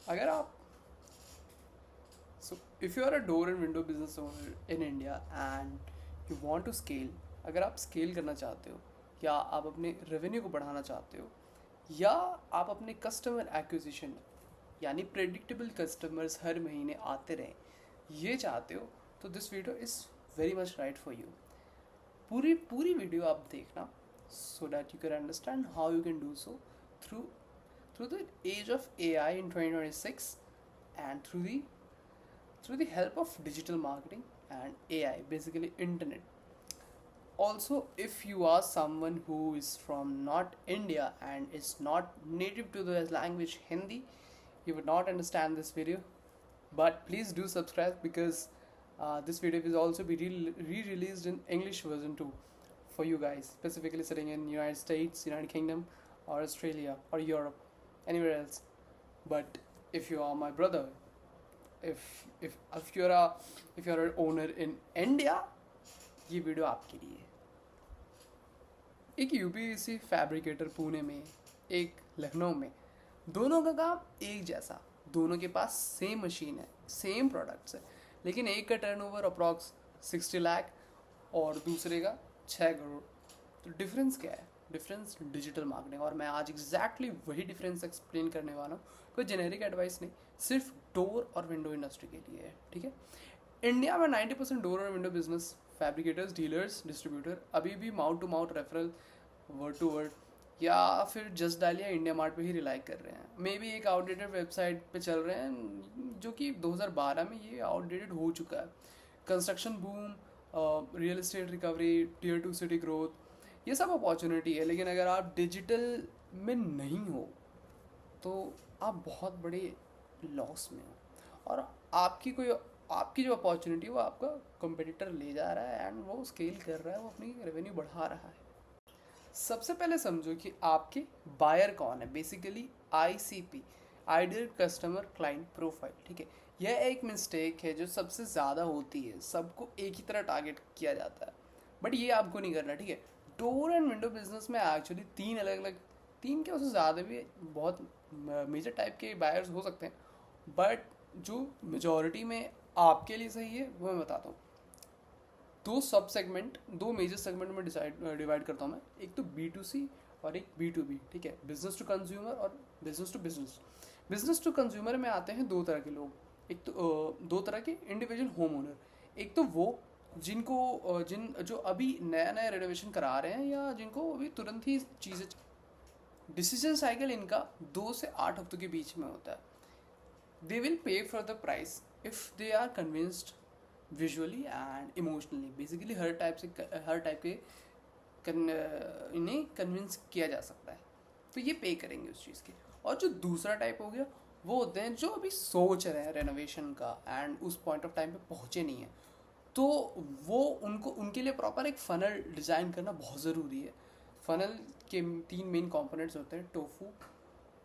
अगर आप so if you are a door and window business owner in India and you want to scale, अगर आप scale करना चाहते हो या आप अपने रेवेन्यू को बढ़ाना चाहते हो या आप अपने कस्टमर एक्विजिशन यानी प्रेडिक्टेबल कस्टमर्स हर महीने आते रहें ये चाहते हो, तो this video is very much right for you. पूरी पूरी वीडियो आप देखना so that you can understand how you can do so through through the age of AI in 2026 and through the help of digital marketing and AI, basically internet. Also, if you are someone who is from not India and is not native to the language Hindi, you would not understand this video. But please do subscribe because this video will also be re-released in English version too for you guys, specifically sitting in United States, United Kingdom, or Australia, or Europe, anywhere else. But if you are my brother, if you're an owner in India, ये video आपके लिए। एक UPVC fabricator Pune में, एक लखनऊ में, दोनों का काम एक जैसा, दोनों के पास सेम मशीन है, सेम प्रोडक्ट्स है, लेकिन एक का टर्नओवर अप्रॉक्स 60 लाख और दूसरे का 6 करोड़। तो डिफरेंस क्या है? Difference digital marketing. और मैं आज एग्जैक्टली वही डिफरेंस एक्सप्लेन करने वाला हूँ। कोई जेनेरिक एडवाइस नहीं, सिर्फ डोर और विंडो इंडस्ट्री के लिए है, ठीक है। इंडिया में 90% डोर और window business fabricators, dealers, distributor अभी भी mouth to mouth referral, word to word या फिर जस्ट डायल या इंडिया मार्ट पे ही रिलाई कर रहे हैं। मे बी एक आउटडेटेड वेबसाइट पे चल रहे हैं जो कि 2012 में ये आउटडेटेड हो चुका है। Construction boom, real estate recovery, tier 2 city growth, ये सब अपॉर्चुनिटी है, लेकिन अगर आप डिजिटल में नहीं हो तो आप बहुत बड़े लॉस में हो और आपकी जो अपॉर्चुनिटी है वो आपका कंपटीटर ले जा रहा है एंड वो स्केल कर रहा है, वो अपनी रेवेन्यू बढ़ा रहा है। सबसे पहले समझो कि आपके बायर कौन है। Basically ICP, ideal customer client profile, ठीक है। यह एक मिस्टेक है जो सबसे ज़्यादा होती है, सबको एक ही तरह टारगेट किया जाता है, बट ये आपको नहीं करना, ठीक है। डोर एंड विंडो बिजनेस में एक्चुअली तीन अलग अलग, तीन के उससे ज़्यादा भी बहुत मेजर टाइप के बायर्स हो सकते हैं, बट जो मेजॉरिटी में आपके लिए सही है वो मैं बताता हूँ। दो सब सेगमेंट, दो मेजर सेगमेंट में डिवाइड करता हूँ मैं। एक तो B2C और एक B2B, ठीक है, बिजनेस टू कंज्यूमर और business to business. Business to consumer में आते हैं दो तरह के लोग, एक तो दो तरह के इंडिविजुअल होम ओनर। एक तो वो जो अभी नया नया रेनोवेशन करा रहे हैं या जिनको अभी तुरंत ही चीज़ें, डिसीजन साइकिल इनका 2 से 8 हफ्तों के बीच में होता है। They will pay for the price if they are convinced visually and emotionally. Basically हर टाइप के इन्हें कन्विंस किया जा सकता है, तो ये पे करेंगे उस चीज़ के। और जो दूसरा टाइप हो गया वो होते हैं जो अभी सोच रहे हैं रेनोवेशन का एंड उस पॉइंट ऑफ टाइम पे पहुँचे नहीं हैं, तो वो उनके लिए प्रॉपर एक फ़नल डिज़ाइन करना बहुत ज़रूरी है। फ़नल के 3 मेन कंपोनेंट्स होते हैं, टोफू,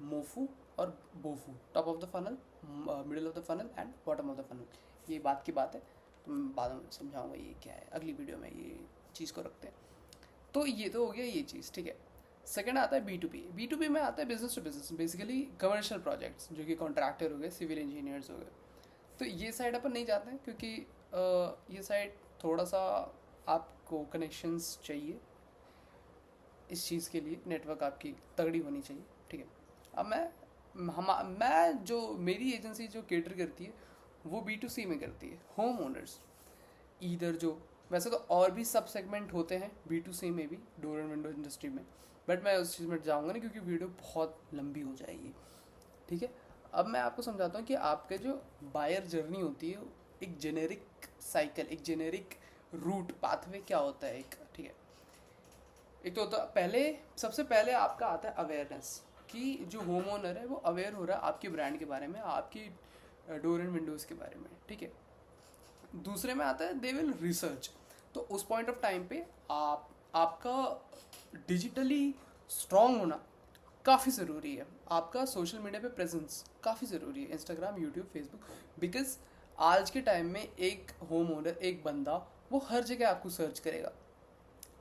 मोफू और BOFU. Top of the funnel, middle of the funnel and bottom of the funnel. ये बात की बात है, तो मैं बाद में समझाऊंगा ये क्या है, अगली वीडियो में ये चीज़ को रखते हैं। तो ये तो हो गया ये चीज़, ठीक है। सेकंड आता है B2B। B2B में आता है business to business, basically commercial projects, जो कि कॉन्ट्रैक्टर हो गए, सिविल इंजीनियर्स हो गए। तो ये साइड अपन नहीं जाते हैं क्योंकि ये साइड थोड़ा सा आपको कनेक्शंस चाहिए इस चीज़ के लिए, नेटवर्क आपकी तगड़ी होनी चाहिए, ठीक है। अब मैं जो मेरी एजेंसी जो केटर करती है वो B2C में करती है, होम ओनर्स। इधर जो वैसे तो और भी सब सेगमेंट होते हैं B2C में भी, डोर एंड विंडो इंडस्ट्री में, बट मैं उस चीज़ में जाऊँगा नहीं क्योंकि वीडियो बहुत लंबी हो जाएगी, ठीक है। अब मैं आपको समझाता हूँ कि आपका जो बायर जर्नी होती है, एक जेनेरिक साइकिल, एक जेनेरिक रूट पाथवे क्या होता है एक, ठीक है। एक तो होता सबसे पहले आपका आता है अवेयरनेस, कि जो होम ओनर है वो अवेयर हो रहा है आपके ब्रांड के बारे में, आपकी डोर एंड विंडोज़ के बारे में, ठीक है। दूसरे में आता है दे विल रिसर्च। तो उस पॉइंट ऑफ टाइम पे आपका डिजिटली स्ट्रांग होना काफ़ी ज़रूरी है, आपका सोशल मीडिया पे प्रेजेंस काफ़ी ज़रूरी है, इंस्टाग्राम, यूट्यूब, फेसबुक। बिकॉज आज के टाइम में एक होम ओनर, एक बंदा, वो हर जगह आपको सर्च करेगा,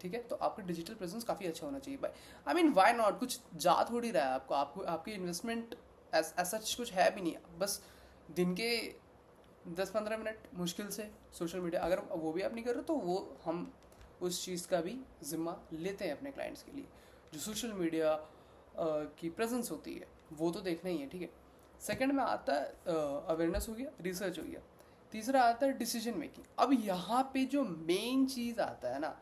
ठीक है। तो आपका डिजिटल प्रेजेंस काफ़ी अच्छा होना चाहिए भाई। आई मीन वाई नॉट, कुछ जा थोड़ी रहा है आपको आपकी इन्वेस्टमेंट ऐसा कुछ है भी नहीं, बस दिन के 10-15 मिनट मुश्किल से सोशल मीडिया, अगर वो भी आप नहीं कर रहे तो वो हम उस चीज़ का भी ज़िम्मा लेते हैं अपने क्लाइंट्स के लिए। जो सोशल मीडिया की प्रेजेंस होती है वो तो देखना ही है, ठीक है। सेकंड में आता है अवेयरनेस हो गया, रिसर्च हो गया। तीसरा आता है डिसीजन मेकिंग। अब यहाँ पे जो मेन चीज़ आता है ना,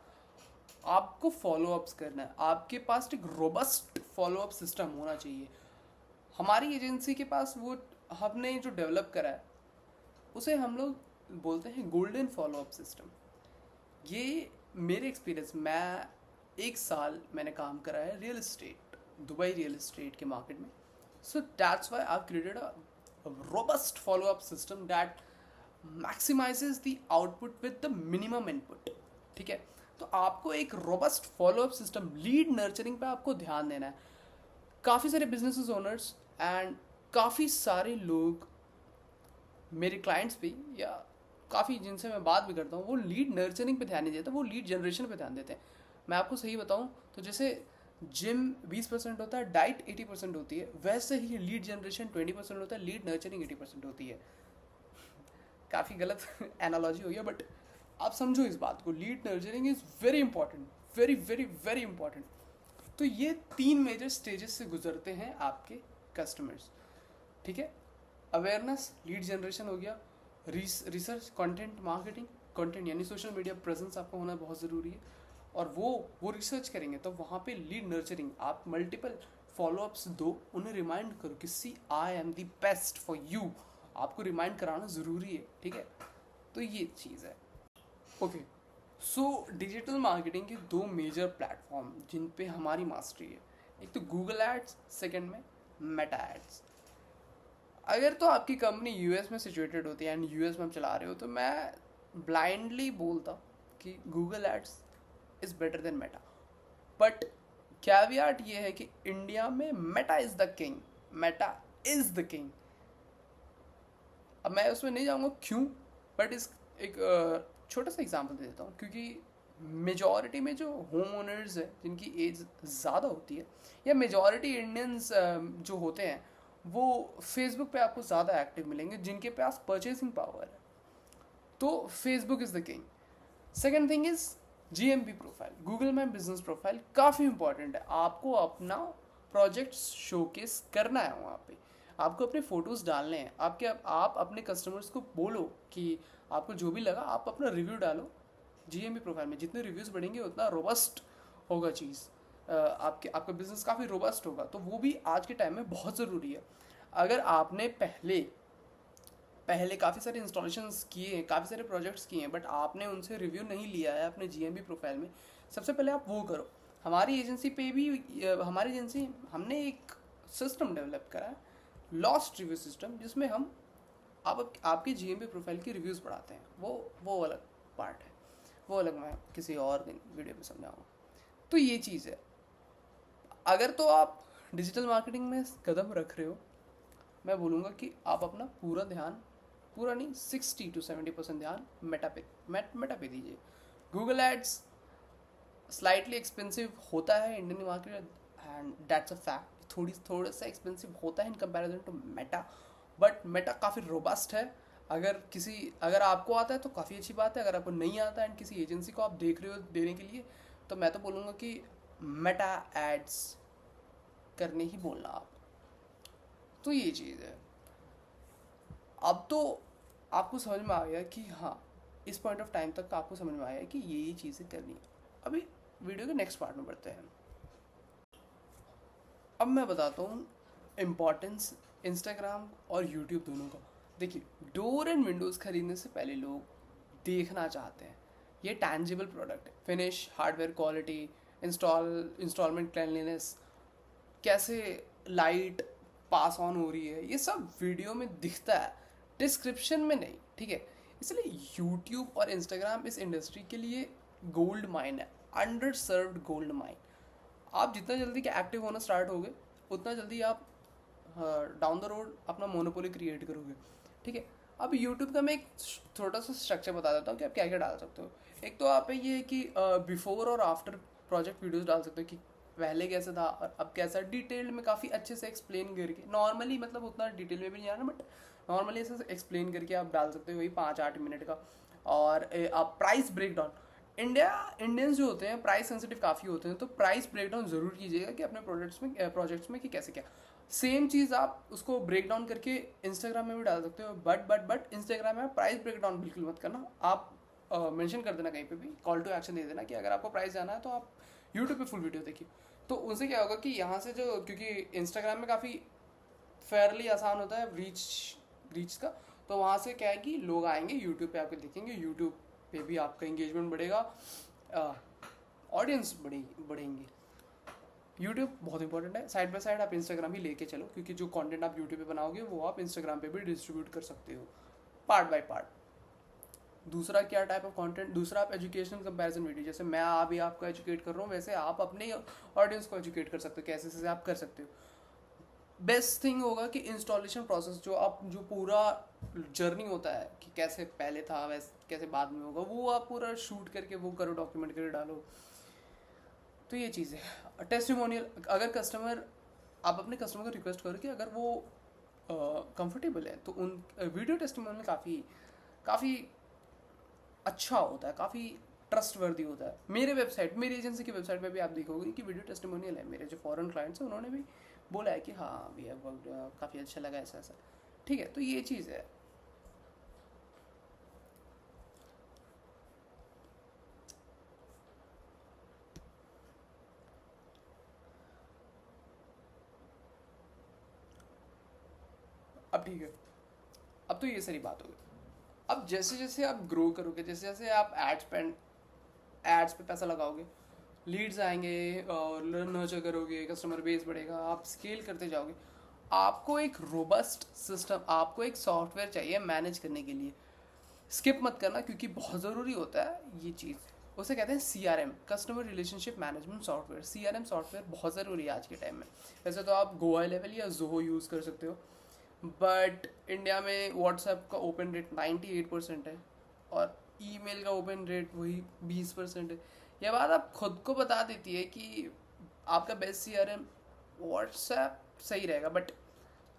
आपको फॉलोअप्स करना है, आपके पास एक रोबस्ट फॉलोअप सिस्टम होना चाहिए। हमारी एजेंसी के पास वो हमने जो डेवलप करा है उसे हम लोग बोलते हैं गोल्डन फॉलोअप सिस्टम। ये मेरे एक्सपीरियंस, मैं 1 साल मैंने काम करा है real estate, Dubai real estate के मार्केट में। So that's why I created a robust follow up system that maximises the output with the minimum input, ठीक है। तो आपको एक robust follow up system, lead nurturing पे आपको ध्यान देना है। काफ़ी सारे बिजनेस ओनर्स एंड काफ़ी सारे लोग मेरे क्लाइंट्स भी, या काफ़ी जिनसे मैं बात भी करता हूँ, वो लीड नर्चरिंग पे ध्यान नहीं देते, वो लीड जनरेशन पे ध्यान देते हैं। मैं आपको सही बताऊँ तो जैसे जिम 20% होता है, डाइट 80% होती है, वैसे ही लीड जनरेशन 20% होता है, लीड नर्चरिंग 80% होती है। काफ़ी गलत एनालॉजी हो गया, बट आप समझो इस बात को, lead nurturing is very important, very very very important. तो ये 3 मेजर स्टेजेस से गुजरते हैं आपके कस्टमर्स, ठीक है। अवेयरनेस, लीड जनरेशन हो गया, रिसर्च, कंटेंट मार्केटिंग, कंटेंट यानी सोशल मीडिया प्रेजेंस आपका होना बहुत ज़रूरी है, और वो रिसर्च करेंगे तो वहाँ पे लीड नर्चरिंग, आप मल्टीपल फॉलोअप्स दो, उन्हें रिमाइंड करो कि see I am the best for you, आपको रिमाइंड कराना ज़रूरी है, ठीक है। तो ये चीज़ है। ओके, सो डिजिटल मार्केटिंग के 2 मेजर प्लेटफॉर्म जिन पे हमारी मास्टरी है, एक तो गूगल एड्स, सेकंड में मेटा एड्स। अगर तो आपकी कंपनी यूएस में सिचुएटेड होती है एंड यूएस में आप चला रहे हो, तो मैं ब्लाइंडली बोलता कि Google ads is better than Meta. But caveat ये है कि इंडिया में Meta is the king, Meta is the king. अब मैं उसमें नहीं जाऊँगा क्यों, बट इस एक छोटा सा एग्जांपल दे देता हूँ। क्योंकि मेजॉरिटी में जो होम ओनर्स है जिनकी एज ज़्यादा होती है, या मेजॉरिटी इंडियंस जो होते हैं, वो फेसबुक पे आपको ज़्यादा एक्टिव मिलेंगे जिनके पास परचेसिंग पावर है। तो Facebook is the king. Second thing is GMP profile, Google my business profile काफ़ी इंपॉर्टेंट है। आपको अपना प्रोजेक्ट शोकेस करना है, वहाँ पे आपको अपने फ़ोटोज़ डालने हैं। आप अपने कस्टमर्स को बोलो कि आपको जो भी लगा आप अपना रिव्यू डालो GMP प्रोफाइल में। जितने रिव्यूज़ बढ़ेंगे उतना रोबस्ट होगा चीज़, आपका बिजनेस काफ़ी रोबस्ट होगा। तो वो भी आज के टाइम में बहुत ज़रूरी है। अगर आपने पहले काफ़ी सारे इंस्टॉलेशंस किए हैं, काफ़ी सारे प्रोजेक्ट्स किए हैं, बट आपने उनसे रिव्यू नहीं लिया है अपने GMP प्रोफाइल में, सबसे पहले आप वो करो। हमारी एजेंसी पे भी हमने एक सिस्टम डेवलप करा है, लॉस्ट रिव्यू सिस्टम, जिसमें हम आपके GMP प्रोफाइल की रिव्यूज़ बढ़ाते हैं। वो अलग पार्ट है, वो अलग मैं किसी और दिन वीडियो में समझाऊँगा। तो ये चीज़ है। अगर तो आप डिजिटल मार्केटिंग में कदम रख रहे हो, मैं बोलूँगा कि आप अपना पूरा ध्यान, पूरा नहीं 60 to 70% ध्यान मेटा पे दीजिए। गूगल एड्स स्लाइटली एक्सपेंसिव होता है Indian market, and that's a fact. थोड़ा सा एक्सपेंसिव होता है in comparison to Meta, but Meta काफ़ी रोबस्ट है। अगर आपको आता है तो काफ़ी अच्छी बात है, अगर आपको नहीं आता एंड किसी एजेंसी को आप देख रहे हो देने के लिए, तो मैं तो बोलूँगा कि मेटा एड्स करने ही बोलना आप। तो ये चीज़ है। अब तो आपको समझ में आ गया कि हाँ, इस पॉइंट ऑफ टाइम तक आपको समझ में आया कि ये चीज़ें करनी है। अभी वीडियो के नेक्स्ट पार्ट में बढ़ते हैं। अब मैं बताता हूँ इम्पॉर्टेंस इंस्टाग्राम और यूट्यूब दोनों का। देखिए, डोर एंड विंडोज़ खरीदने से पहले लोग देखना चाहते हैं ये टैंजिबल प्रोडक्ट है, finish, hardware quality, installment cleanliness, कैसे लाइट पास ऑन हो रही है, ये सब वीडियो में दिखता है, डिस्क्रिप्शन में नहीं, ठीक है। इसलिए यूट्यूब और इंस्टाग्राम इस इंडस्ट्री के लिए गोल्ड माइन है, अंडर सर्व्ड गोल्ड माइन। आप जितना जल्दी के एक्टिव होना स्टार्ट होगे, उतना जल्दी आप डाउन द रोड अपना मोनोपोली क्रिएट करोगे, ठीक है। अब यूट्यूब का मैं एक छोटा सा स्ट्रक्चर बता देता हूँ कि आप क्या क्या डाल सकते हो। एक तो आप ये है कि बिफोर और आफ्टर प्रोजेक्ट वीडियोस डाल सकते हो कि पहले कैसा था और अब कैसा, डिटेल्ड में काफ़ी अच्छे से एक्सप्लेन करके, नॉर्मली मतलब उतना डिटेल में भी नहीं जाना, बट नॉर्मली ऐसे एक्सप्लेन करके आप डाल सकते हो, वही 5-8 मिनट का। और आप प्राइस ब्रेक डाउन, इंडियंस जो होते हैं प्राइस सेंसिटिव काफ़ी होते हैं, तो प्राइस ब्रेक डाउन ज़रूर कीजिएगा कि अपने प्रोजेक्ट्स में कि कैसे क्या। सेम चीज़ आप उसको ब्रेक डाउन करके इंस्टाग्राम में भी डाल सकते हो, बट इंस्टाग्राम में प्राइस ब्रेक डाउन बिल्कुल मत करना। आप मेंशन कर देना कहीं पे भी, कॉल टू एक्शन दे देना कि अगर आपको प्राइस जाना है तो आप यूट्यूब पे फुल वीडियो देखिए। तो उनसे क्या होगा कि यहाँ से जो, क्योंकि इंस्टाग्राम में काफ़ी फेयरली आसान होता है रीच का, तो वहाँ से क्या है कि लोग आएंगे यूट्यूब पे आपके देखेंगे, यूट्यूब पे भी आपका इंगेजमेंट बढ़ेगा, ऑडियंस बढ़ेंगी। यूट्यूब बहुत इंपॉर्टेंट है, साइड बाय साइड आप इंस्टाग्राम भी लेके चलो, क्योंकि जो कंटेंट आप यूट्यूब पे बनाओगे वो आप इंस्टाग्राम पे भी डिस्ट्रीब्यूट कर सकते हो, पार्ट बाय पार्ट। दूसरा क्या टाइप ऑफ कंटेंट, दूसरा आप एजुकेशनल कंपैरिजन वीडियो, जैसे मैं अभी आपको एजुकेट कर रहा हूँ, वैसे आप अपने ऑडियंस को एजुकेट कर सकते हो, कैसे कैसे आप कर सकते हो। बेस्ट थिंग होगा कि इंस्टॉलेशन प्रोसेस, जो पूरा जर्नी होता है कि कैसे पहले था वैसे कैसे बाद में होगा, वो आप पूरा शूट करके वो करो, डॉक्यूमेंट करके डालो। तो ये चीज़ है। टेस्टिमोनियल, अगर कस्टमर, आप अपने कस्टमर को रिक्वेस्ट करो कि अगर वो कंफर्टेबल है तो उन वीडियो टेस्टिमोनियल काफ़ी काफ़ी अच्छा होता है, काफ़ी ट्रस्टवर्दी होता है। मेरी एजेंसी की वेबसाइट पे भी आप देखोगे कि वीडियो टेस्टिमोनियल है, मेरे जो फॉरेन क्लाइंट्स हैं उन्होंने भी बोला है कि हाँ वी हैव वर्कड, काफ़ी अच्छा लगा ऐसा ऐसा। ठीक है, तो ये चीज़ है। अब ठीक है, अब तो ये सारी बात हो गई। अब जैसे जैसे आप ग्रो करोगे, जैसे जैसे आप एड्स पे पैसा लगाओगे, लीड्स आएंगे और नर्चर करोगे, कस्टमर बेस बढ़ेगा, आप स्केल करते जाओगे। आपको एक रोबस्ट सिस्टम, आपको एक सॉफ्टवेयर चाहिए मैनेज करने के लिए। स्किप मत करना क्योंकि बहुत ज़रूरी होता है ये चीज़। उसे कहते हैं CRM, customer relationship management software. CRM software बहुत ज़रूरी है आज के टाइम में। वैसे तो आप गोवा लेवल या जोहो यूज़ कर सकते हो, बट इंडिया में व्हाट्सएप का ओपन रेट 98% है और ईमेल का ओपन रेट वही 20% है। यह बात आप खुद को बता देती है कि आपका बेस्ट CRM व्हाट्सएप सही रहेगा, बट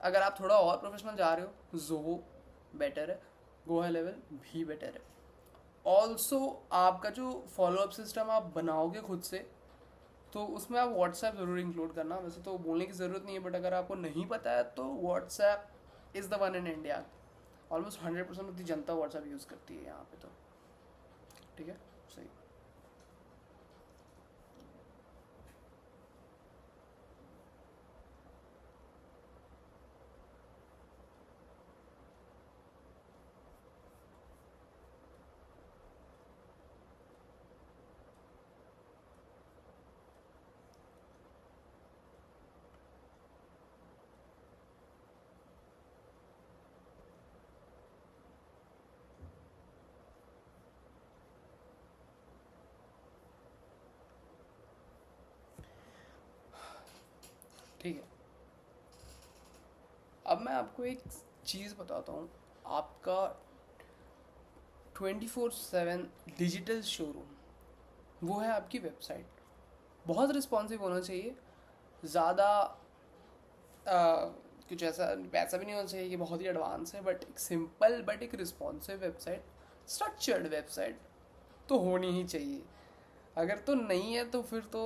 अगर आप थोड़ा और प्रोफेशनल जा रहे हो, जोहो बेटर है, गोवा लेवल भी बेटर है। ऑल्सो आपका जो फॉलोअप सिस्टम आप बनाओगे खुद से, तो उसमें आप व्हाट्सएप ज़रूर इंक्लूड करना। वैसे तो बोलने की ज़रूरत नहीं है, बट अगर आपको नहीं पता है तो WhatsApp is the one in India. Almost 100% of the Janata WhatsApp use करती है यहाँ पे, तो ठीक है, सही। ठीक है, अब मैं आपको एक चीज़ बताता हूँ। आपका 24/7 डिजिटल शोरूम, वो है आपकी वेबसाइट। बहुत रिस्पॉन्सिव होना चाहिए, ज़्यादा कुछ ऐसा पैसा भी नहीं होना चाहिए कि बहुत ही एडवांस है, बट एक सिंपल बट एक रिस्पॉन्सिव वेबसाइट, स्ट्रक्चर्ड वेबसाइट तो होनी ही चाहिए। अगर तो नहीं है तो फिर तो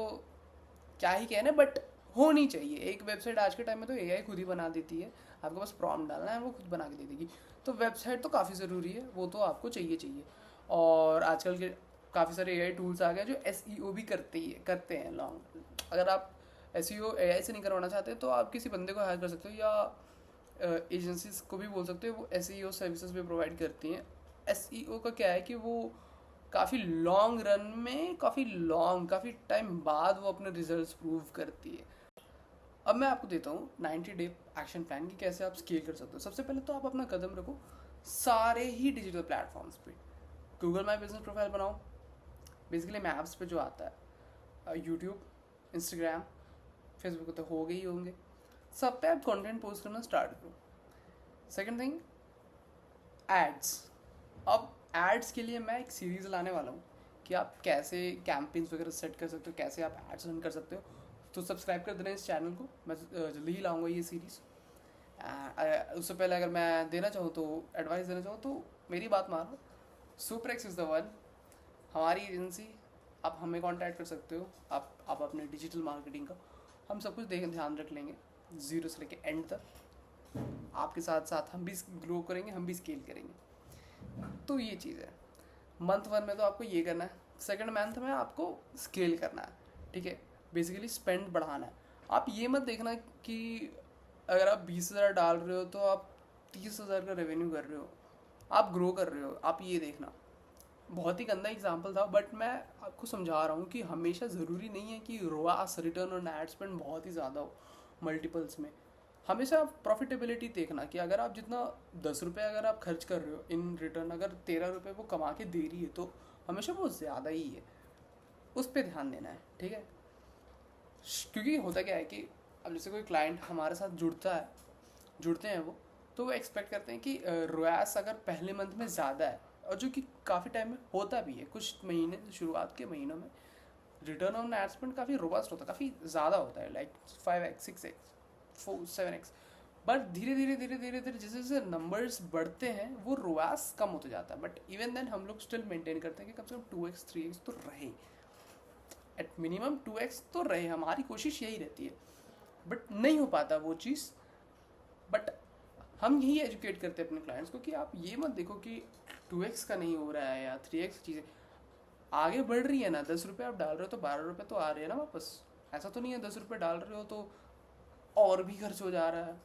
क्या ही कहना, बट होनी चाहिए एक वेबसाइट। आज के टाइम में तो AI खुद ही बना देती है, आपको बस प्रॉम्प्ट डालना है, वो खुद बना के दे देगी। तो वेबसाइट तो काफ़ी ज़रूरी है, वो तो आपको चाहिए। और आजकल के काफ़ी सारे AI टूल्स आ गए जो SEO भी करते हैं लॉन्ग। अगर आप SEO AI से नहीं करवाना चाहते तो आप किसी बंदे को हायर कर सकते हो, या एजेंसीज को भी बोल सकते हो, वो SEO सर्विसेज भी प्रोवाइड करती हैं। SEO का क्या है कि वो काफ़ी लॉन्ग रन में, काफ़ी टाइम बाद वो अपने रिजल्ट्स प्रूव करती है। अब मैं आपको देता हूँ 90 डे एक्शन प्लान कि कैसे आप स्केल कर सकते हो। सबसे पहले तो आप अपना कदम रखो सारे ही डिजिटल प्लेटफॉर्म्स पे। गूगल माई बिजनेस प्रोफाइल बनाओ, बेसिकली मैप्स पे जो आता है, यूट्यूब, इंस्टाग्राम, फेसबुक तो हो गए ही होंगे, सब पे आप कंटेंट पोस्ट करना स्टार्ट करो। Second thing, ads. अब एड्स के लिए मैं एक सीरीज़ लाने वाला हूँ कि आप कैसे कैंपेन्स वगैरह सेट कर सकते हो, कैसे आप एड्स रन कर सकते हो तो सब्सक्राइब कर देना इस चैनल को, मैं जल्दी ही लाऊंगा ये सीरीज़। उससे पहले अगर मैं देना चाहूँ तो एडवाइस देना चाहूँ तो मेरी बात मानो, सुपरएक्स इज़ द वन, हमारी एजेंसी, आप हमें कांटेक्ट कर सकते हो। आप अपने डिजिटल मार्केटिंग का हम सब कुछ ध्यान रख लेंगे, ज़ीरो से लेके एंड तक। आपके साथ साथ हम भी ग्रो करेंगे, हम भी स्केल करेंगे। तो ये चीज़ है। मंथ 1 में तो आपको ये करना है, सेकंड मंथ में आपको स्केल करना है, ठीक है। बेसिकली स्पेंड बढ़ाना है। आप ये मत देखना कि अगर आप 20,000 डाल रहे हो तो आप 30,000 का रेवेन्यू कर रहे हो, आप ग्रो कर रहे हो। आप ये देखना, बहुत ही गंदा एग्जाम्पल था बट मैं आपको समझा रहा हूँ कि हमेशा ज़रूरी नहीं है कि ROAS, return on ad spend बहुत ही ज़्यादा हो मल्टीपल्स में। हमेशा प्रॉफिटेबिलिटी देखना कि अगर आप जितना 10 रुपये अगर आप खर्च कर रहे हो, इन रिटर्न अगर 13 रुपये वो कमा के दे रही है तो हमेशा वो ज़्यादा ही है, उस पर ध्यान देना है, ठीक है। क्योंकि होता क्या है कि अब जैसे कोई क्लाइंट हमारे साथ जुड़ते हैं वो, तो वो एक्सपेक्ट करते हैं कि रोयास अगर पहले मंथ में ज़्यादा है, और जो कि काफ़ी टाइम में होता भी है, कुछ महीने शुरुआत के महीनों में रिटर्न ऑन एड स्पेंड काफ़ी रोबस्ट होता है, काफ़ी ज़्यादा होता है, like 5x 6x 7x। But धीरे धीरे जैसे जैसे नंबर्स बढ़ते हैं वो रोआस कम होते जाता है। बट इवन देन हम लोग स्टिल मेंटेन करते हैं कि कम से कम 2x 3x तो रहे, एट मिनिमम 2x तो रहे, हमारी कोशिश यही रहती है। बट नहीं हो पाता वो चीज़। बट हम यही एजुकेट करते हैं अपने क्लाइंट्स को कि आप ये मत देखो कि 2x का नहीं हो रहा है या 3x चीज़ें आगे बढ़ रही है ना। 10 रुपये आप डाल रहे हो तो 12 रुपये तो आ रहे हैं ना वापस। ऐसा तो नहीं है 10 रुपये डाल रहे हो तो और भी खर्च हो जा रहा है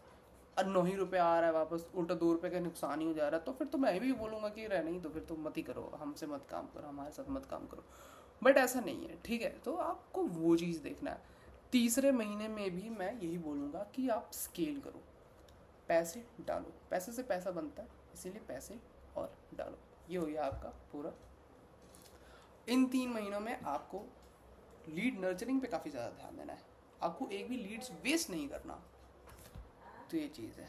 और 9 ही रुपये आ रहा है वापस, उल्टा 2 रुपये का नुकसान ही हो जा रहा है। तो फिर तो मैं भी बोलूँगा कि रह नहीं तो फिर तो मत ही करो, हमसे मत काम करो, हमारे साथ मत काम करो। बट ऐसा नहीं है, ठीक है। तो आपको वो चीज़ देखना है। तीसरे महीने में भी मैं यही बोलूँगा कि आप स्केल करो, पैसे डालो, पैसे से पैसा बनता है, इसीलिए पैसे और डालो। ये हो गया आपका पूरा। इन 3 महीनों में आपको लीड नर्चरिंग पे काफ़ी ज़्यादा ध्यान देना है, आपको एक भी लीड्स वेस्ट नहीं करना। तो ये चीज़ है।